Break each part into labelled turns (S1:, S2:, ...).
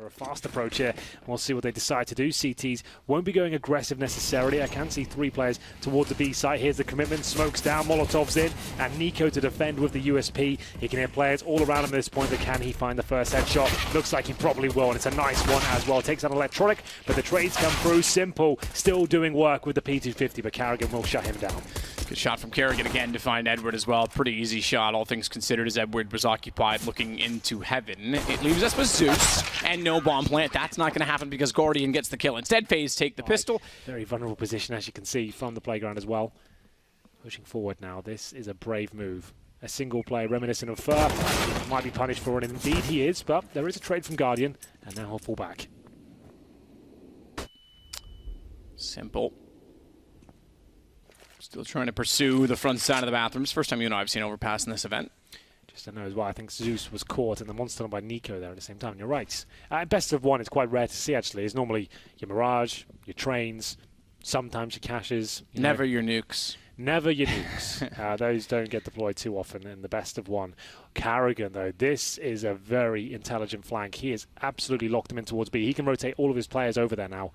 S1: for a fast approach here. We'll see what they decide to do. CTs won't be going aggressive necessarily. I can see 3 players towards the B site. Here's the commitment. Smokes down, Molotov's in, and Nico to defend with the USP. He can hear players all around him at this point, but can he find the first headshot? Looks like he probably will, and it's a nice one as well. Takes out Electronic, but the trades come through. Simple, still doing work with the P250, but Carrigan will shut him down.
S2: Good shot from Carrigan again to find Edward as well. Pretty easy shot, all things considered, as Edward was occupied looking into heaven. It leaves us with Zeus and no bomb plant. That's not going to happen because Guardian gets the kill. Instead, FaZe take the pistol.
S1: Very vulnerable position, as you can see, from the playground as well. Pushing forward now. This is a brave move. A single player reminiscent of Fur. Might be punished for it, and indeed he is, but there is a trade from Guardian, and now he'll fall back.
S2: Simple. Still trying to pursue the front side of the bathrooms. First time you and I have seen overpass in this event.
S1: Just to know as well, I think Zeus was caught in the monster by Nico there at the same time. You're right. Best of one is quite rare to see, actually. It's normally your Mirage, your Trains, sometimes your Caches.
S2: Never your nukes.
S1: Never your nukes. Those don't get deployed too often in the best of one. Carrigan, though, this is a very intelligent flank. He has absolutely locked him in towards B. He can rotate all of his players over there now.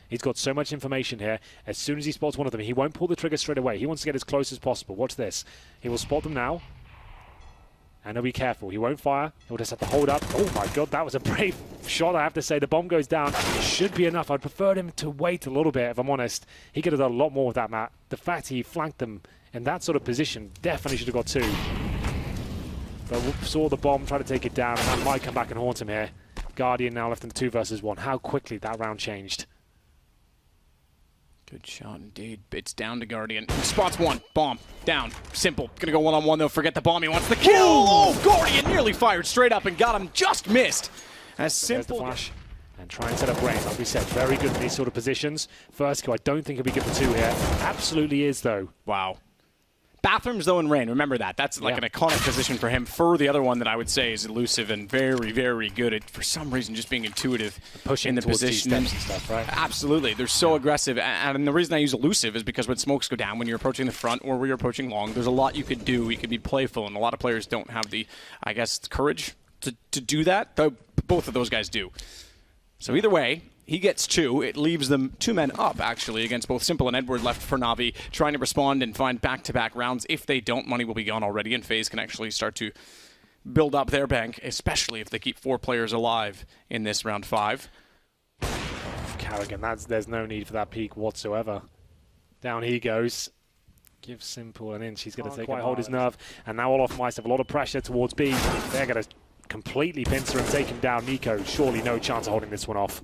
S1: He's got so much information here. As soon as he spots one of them, he won't pull the trigger straight away. He wants to get as close as possible. Watch this. He will spot them now. And he'll be careful. He won't fire. He'll just have to hold up. Oh my god, that was a brave shot, I have to say. The bomb goes down. It should be enough. I'd prefer him to wait a little bit, if I'm honest. He could have done a lot more with that, Matt. The fact he flanked them in that sort of position definitely should have got 2. But we saw the bomb try to take it down, and that might come back and haunt him here. Guardian now left in 2 versus 1. How quickly that round changed.
S2: Good shot indeed. It's down to Guardian. Spots one. Bomb. Down. Simple. Gonna go one-on-one though. Forget the bomb. He wants the kill. Oh, Guardian nearly fired straight up and got him. Just missed. As Simple.
S1: Flash. And try and set up Rain. Like we said, very good in these sort of positions. First kill, I don't think he'll be good for 2 here. Absolutely is, though.
S2: Wow. Bathrooms, though, and Rain. Remember that. That's like an iconic position for him. For the other one that I would say is elusive and very, very good at, for some reason, just being intuitive
S1: pushing
S2: in the position
S1: and stuff, right?
S2: Absolutely. They're so aggressive. And the reason I use elusive is because when smokes go down, when you're approaching the front or when you're approaching long, there's a lot you could do. You could be playful, and a lot of players don't have the, I guess, courage to do that. Though both of those guys do. So either way, he gets 2. It leaves them 2 men up, actually, against both Simple and Edward left for NaVi, trying to respond and find back-to-back rounds. If they don't, money will be gone already, and FaZe can actually start to build up their bank, especially if they keep 4 players alive in this round 5.
S1: Carrigan, there's no need for that peek whatsoever. Down he goes. Gives Simple an inch. He's going to take quite hold his nerve. And now Olof Mice have a lot of pressure towards B. They're going to completely pincer him, take him down. Nico, surely no chance of holding this one off.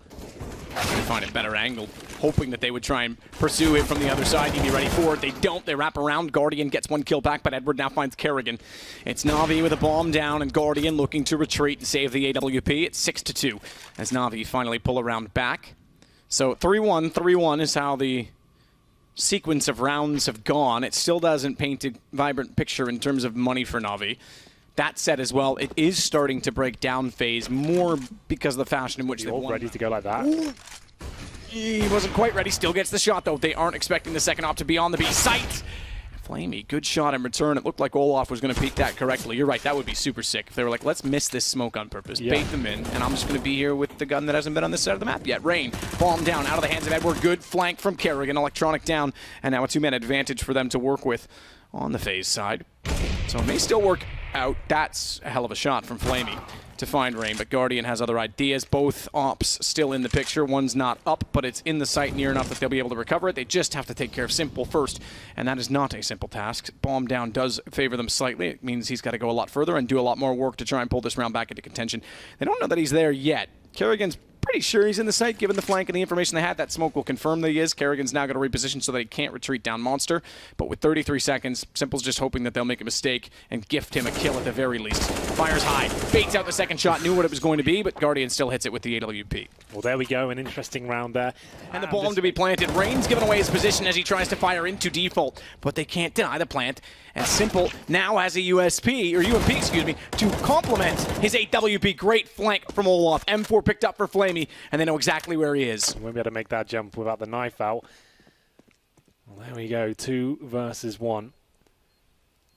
S2: They find a better angle, hoping that they would try and pursue it from the other side. He'd be ready for it. They don't. They wrap around. Guardian gets 1 kill back, but Edward now finds Carrigan. It's NaVi with a bomb down, and Guardian looking to retreat and save the AWP. It's 6-2 as NaVi finally pull around back. So 3-1, 3-1 is how the sequence of rounds have gone. It still doesn't paint a vibrant picture in terms of money for NaVi. That said as well, it is starting to break down FaZe more because of the fashion in which they're
S1: ready to go like that.
S2: Ooh. He wasn't quite ready. Still gets the shot, though. They aren't expecting the second op to be on the B site. Flamey, good shot in return. It looked like Olaf was going to peek that correctly. You're right, that would be super sick. If they were like, let's miss this smoke on purpose, bait them in, and I'm just going to be here with the gun that hasn't been on this side of the map yet. Rain, bomb down, out of the hands of Edward. Good flank from Carrigan, Electronic down, and now a 2-man advantage for them to work with on the FaZe side. So it may still work out. That's a hell of a shot from Flamey to find Rain, but Guardian has other ideas. Both ops still in the picture. One's not up, but it's in the site near enough that they'll be able to recover it. They just have to take care of Simple first, and that is not a simple task. Bomb down does favor them slightly. It means he's got to go a lot further and do a lot more work to try and pull this round back into contention. They don't know that he's there yet. Carrigan's pretty sure he's in the site, given the flank and the information they had. That smoke will confirm that he is. Carrigan's now going to reposition so that he can't retreat down Monster. But with 33 seconds, Simple's just hoping that they'll make a mistake and gift him a kill at the very least. Fires high, baits out the second shot, knew what it was going to be, but Guardian still hits it with the AWP.
S1: Well, there we go, an interesting round there.
S2: And the bomb to be planted. Rain's given away his position as he tries to fire into default, but they can't deny the plant. And Simple now has a USP, or UMP, excuse me, to complement his AWP. Great flank from Olaf. M4 picked up for Flamey, and they know exactly where he is.
S1: Won't be able to make that jump without the knife out. Well, there we go, 2 versus 1.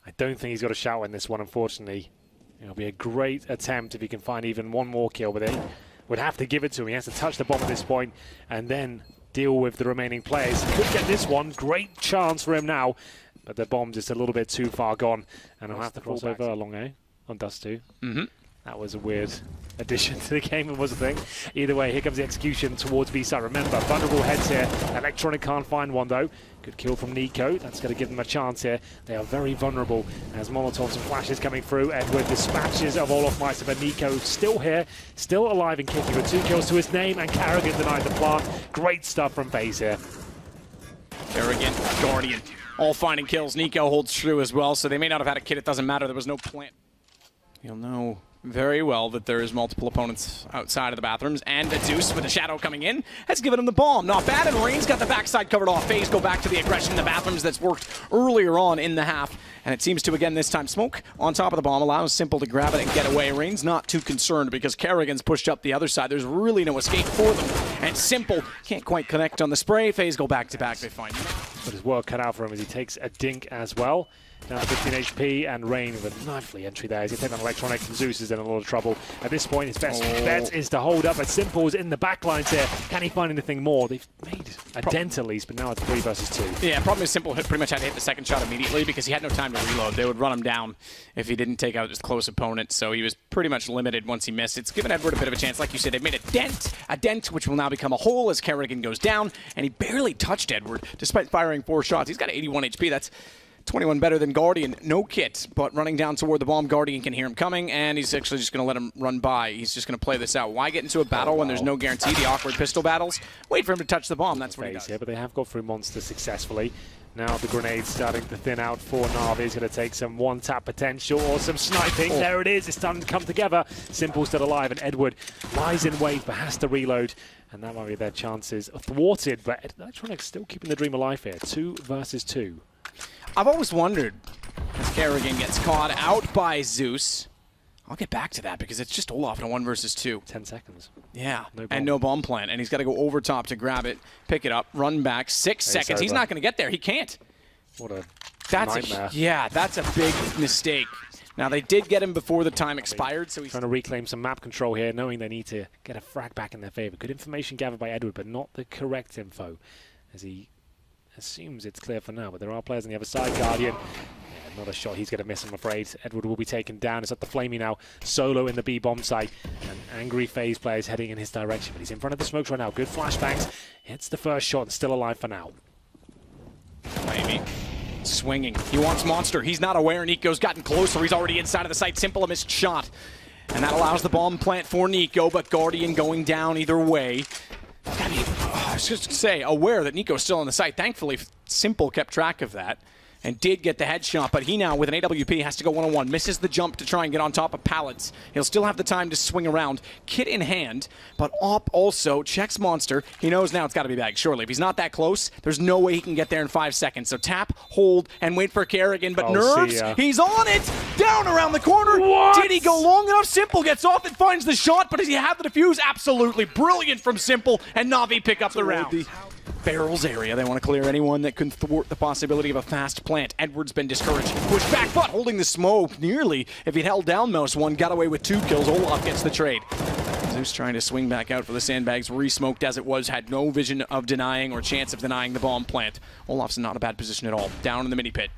S1: I don't think he's got a shout in this one, unfortunately. It'll be a great attempt if he can find even one more kill with it. would have to give it to him. He has to touch the bomb at this point and then deal with the remaining players. He could get this one. Great chance for him now. But the bomb just a little bit too far gone. And he'll have to cross over along A on Dust 2. That was a weird addition to the game. It was a thing. Either way, here comes the execution towards B side. Remember, vulnerable heads here. Electronic can't find one though. Good kill from Nico. That's going to give them a chance here. They are very vulnerable as Molotovs and flashes coming through. Edward dispatches of Olaf Meister, but Nico still here, still alive and kicking with 2 kills to his name, and Carrigan denied the plant. Great stuff from FaZe here.
S2: Carrigan, Guardian, all finding kills. Nico holds true as well, so they may not have had a kid. It doesn't matter. There was no plant. You'll know very well that there is multiple opponents outside of the bathrooms, and the Zeus with a shadow coming in has given him the bomb. Not bad, and Rain's got the backside covered off. FaZe go back to the aggression in the bathrooms that's worked earlier on in the half, and it seems to again this time. Smoke on top of the bomb allows Simple to grab it and get away. Rain's not too concerned because Carrigan's pushed up the other side. There's really no escape for them, and Simple can't quite connect on the spray. FaZe go back to back. They find
S1: but his work cut out for him as he takes a dink as well. Down to 15 HP, and Rain with a lively entry there. He's going to take on Electronic, and Zeus is in a lot of trouble. At this point, his best bet is to hold up, but Simple's in the backlines here. Can he find anything more? They've made a dent at least, but now it's 3 versus 2.
S2: Yeah, problem is Simple pretty much had to hit the second shot immediately because he had no time to reload. They would run him down if he didn't take out his close opponent, so he was pretty much limited once he missed. It's given Edward a bit of a chance. Like you said, they've made a dent which will now become a hole as Carrigan goes down, and he barely touched Edward despite firing 4 shots. He's got 81 HP. That's 21 better than Guardian. No kit, but running down toward the bomb. Guardian can hear him coming, and he's actually just going to let him run by. He's just going to play this out. Why get into a battle when there's no guarantee? The awkward pistol battles. Wait for him to touch the bomb. That's what he does.
S1: Yeah, but they have got through Monster successfully. Now the grenade's starting to thin out for NaVi. He's going to take some one-tap potential or some sniping. There it is. It's starting to come together. Simple's still alive, and Edward lies in wait but has to reload. And that might be their chances thwarted, but Electronic's still keeping the dream alive here. 2 versus 2.
S2: I've always wondered, as Carrigan gets caught out by Zeus, I'll get back to that because it's just Olaf in a 1 versus 2.
S1: 10 seconds.
S2: Yeah, and no bomb plant, and he's got to go over top to grab it, pick it up, run back, 6 seconds. He's not going to get there. He can't.
S1: What a
S2: nightmare. Yeah, that's a big mistake. Now, they did get him before the time expired, so he's
S1: trying to reclaim some map control here, knowing they need to get a frag back in their favor. Good information gathered by Edward, but not the correct info, as he assumes it's clear for now, but there are players on the other side. Guardian, yeah, not a shot he's going to miss, I'm afraid. Edward will be taken down. It's at the Flamey now, solo in the B bomb site, and angry FaZe players heading in his direction, but he's in front of the smokes right now. Good flashbangs, hits the first shot and still alive for now.
S2: Flamey swinging. He wants Monster. He's not aware. Nico's gotten closer. He's already inside of the site. Simple a missed shot, and that allows the bomb plant for Nico, but Guardian going down either way. I was just going to say, aware that Nico's still on the site. Thankfully, Simple kept track of that and did get the headshot, but he now, with an AWP, has to go one-on-one. Misses the jump to try and get on top of pallets. He'll still have the time to swing around, kit in hand, but Op also checks Monster. He knows now it's got to be bagged, surely. If he's not that close, there's no way he can get there in 5 seconds. So tap, hold, and wait for Carrigan, but Nerves, he's on it! Down around the corner!
S1: What?
S2: Did he go long enough? Simple gets off and finds the shot, but does he have the defuse? Absolutely brilliant from Simple, and NaVi pick up the round. Barrels area. They want to clear anyone that can thwart the possibility of a fast plant. Edward's been discouraged. Push back, but holding the smoke nearly. If he'd held down Mouse 1, got away with 2 kills. Olaf gets the trade. Zeus trying to swing back out for the sandbags. Re-smoked as it was. Had no vision of denying or chance of denying the bomb plant. Olaf's in not a bad position at all. Down in the mini pit.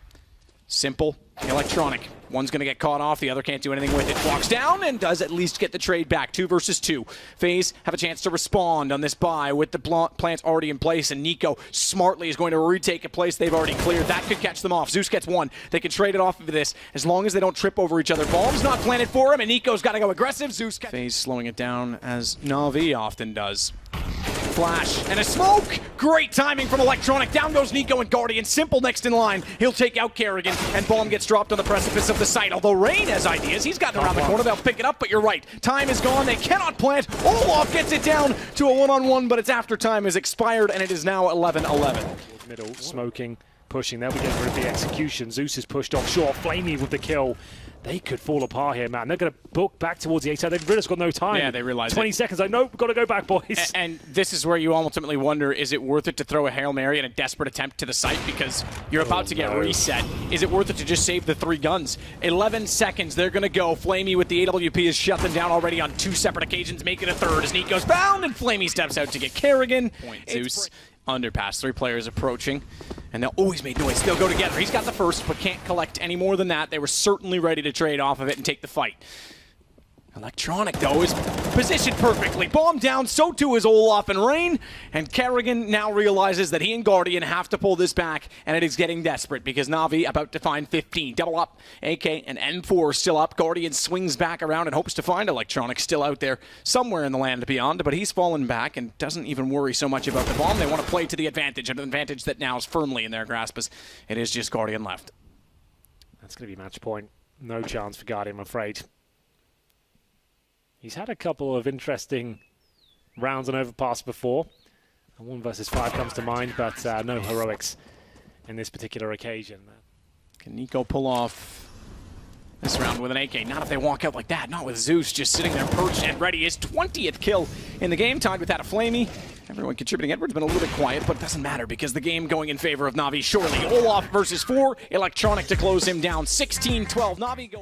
S2: Simple. Electronic. One's going to get caught off. The other can't do anything with it. Walks down and does at least get the trade back. 2 versus 2. FaZe have a chance to respond on this buy with the plants already in place. And Nico smartly is going to retake a place they've already cleared. That could catch them off. Zeus gets 1. They can trade it off of this as long as they don't trip over each other. Bomb's not planted for him, and Nico's got to go aggressive. Zeus FaZe slowing it down as NaVi often does. Flash and a smoke. Great timing from Electronic. Down goes Nico and Guardian. Simple next in line. He'll take out Carrigan, and bomb gets dropped on the precipice of the site. Although Rain has ideas. He's gotten around the corner. They'll pick it up, but you're right. Time is gone. They cannot plant. Olaf gets it down to a one-on-one, but it's after time is expired, and it is now 11-11.
S1: Middle, smoking, pushing. They'll be getting rid of the execution. Zeus is pushed off short. Flamey with the kill. they could fall apart here, man. They're going to book back towards the A side. They've really got no time.
S2: Yeah, they realize
S1: 20 seconds. I know, we've got to go back, boys.
S2: And this is where you ultimately wonder, is it worth it to throw a Hail Mary in a desperate attempt to the site because you're about to get reset? Is it worth it to just save the 3 guns? 11 seconds, they're going to go. Flamey with the AWP has shut them down already on 2 separate occasions, making a third as Neat goes bound, and Flamey steps out to get Kerrigan. Point Zeus. Underpass, 3 players approaching, and they'll always make noise. They'll go together. He's got the first, but can't collect any more than that. They were certainly ready to trade off of it and take the fight. Electronic, though, is positioned perfectly. Bomb down, so too is Olaf and Rain. And Kerrigan now realizes that he and Guardian have to pull this back, and it is getting desperate because Navi about to find 15. Double up, AK and M4 still up. Guardian swings back around and hopes to find Electronic still out there somewhere in the land beyond, but he's fallen back and doesn't even worry so much about the bomb. They want to play to the advantage, an advantage that now is firmly in their grasp as it is just Guardian left.
S1: That's going to be match point. No chance for Guardian, I'm afraid. He's had a couple of interesting rounds on Overpass before. 1 versus 5 comes to mind, but no heroics in this particular occasion.
S2: Can Nico pull off this round with an AK? Not if they walk out like that. Not with Zeus just sitting there perched and ready. His 20th kill in the game, tied with that of Flamey. Everyone contributing. Edward's been a little bit quiet, but it doesn't matter because the game going in favor of Navi. Surely Olaf versus 4. Electronic to close him down. 16-12. Navi go.